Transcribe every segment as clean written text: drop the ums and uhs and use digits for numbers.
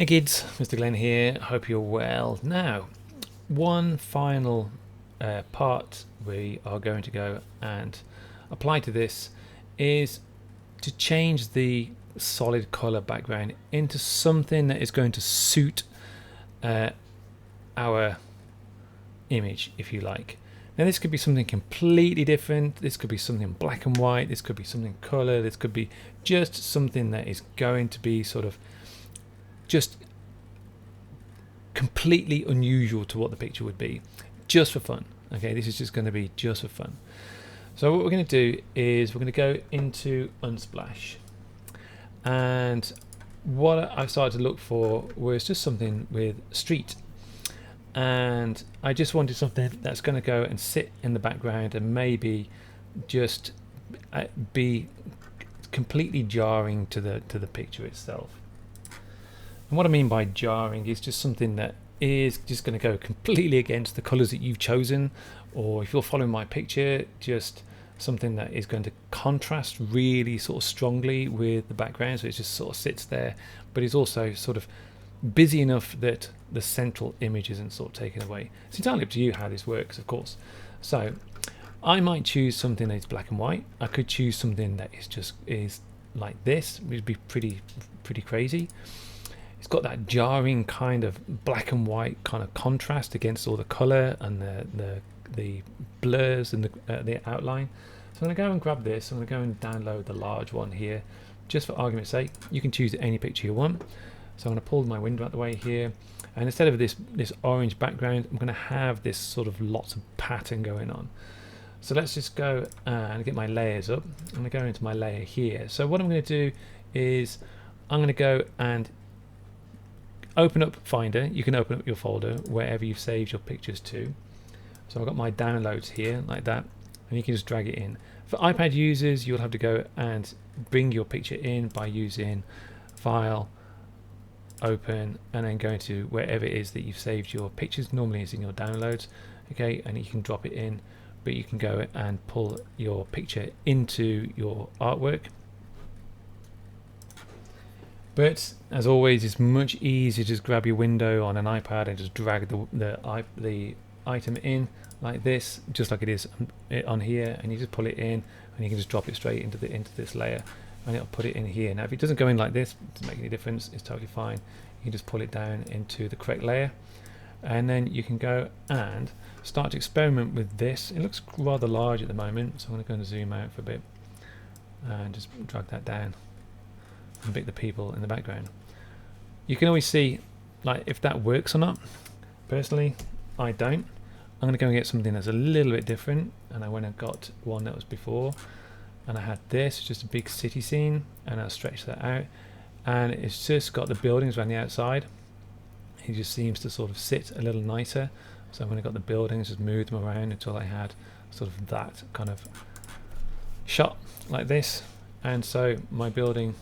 Hey kids, Mr. Glenn here. Hope you're well. Now, one final part we are going to go and apply to this is to change the solid color background into something that is going to suit our image, if you like. Now, this could be something completely different. This could be something black and white. This could be something color. This could be just something that is going to be sort of just completely unusual to what the picture would be, just for fun. Okay, this is just going to be just for fun. So what we're going to do is we're going to go into Unsplash, and what I started to look for was just something with street, and I just wanted something that's going to go and sit in the background and maybe just be completely jarring to the picture itself. And what I mean by jarring is just something that is just going to go completely against the colours that you've chosen, or if you're following my picture, just something that is going to contrast really sort of strongly with the background, so it just sort of sits there, but it's also sort of busy enough that the central image isn't sort of taken away. It's entirely up to you how this works, of course. So I might choose something that's black and white. I could choose something that is like this, which would be pretty crazy. It's got that jarring kind of black and white kind of contrast against all the color and the blurs and the outline. So I'm going to go and grab this. I'm going to go and download the large one here, just for argument's sake. You can choose any picture you want. So I'm going to pull my window out the way here, and instead of this orange background, I'm going to have this sort of lots of pattern going on. So let's just go and get my layers up. I'm going to go into my layer here. So what I'm going to do is I'm going to go and open up Finder. You can open up your folder wherever you've saved your pictures to. So I've got my downloads here like that, and you can just drag it in. For iPad users, you'll have to go and bring your picture in by using File, Open, and then going to wherever it is that you've saved your pictures. Normally it's in your downloads, okay, and you can drop it in, but you can go and pull your picture into your artwork. But as always, it's much easier to just grab your window on an iPad and just drag the item in like this, just like it is on here, and you just pull it in, and you can just drop it straight into this layer, and it'll put it in here. Now, if it doesn't go in like this, it doesn't make any difference. It's totally fine. You can just pull it down into the correct layer, and then you can go and start to experiment with this. It looks rather large at the moment, so I'm going to go and zoom out for a bit and just drag that down and pick the people in the background. You can always see like if that works or not. Personally, I don't. I'm going to go and get something that's a little bit different, and I went and got one that was before, and I had this, just a big city scene, and I'll stretch that out, and it's just got the buildings around the outside. It just seems to sort of sit a little nicer. So when I got the buildings, just moved them around until I had sort of that kind of shot like this. And so my building,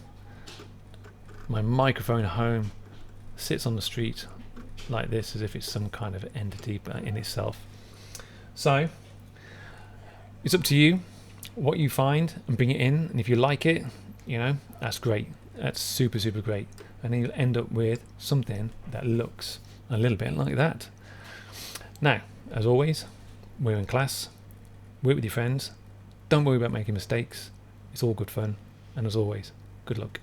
my microphone home, sits on the street like this, as if it's some kind of entity in itself. So it's up to you what you find and bring it in, and if you like it, that's great. That's super great. And then you'll end up with something that looks a little bit like that. Now, as always, we're in class, work with your friends, don't worry about making mistakes. It's all good fun, and as always, good luck.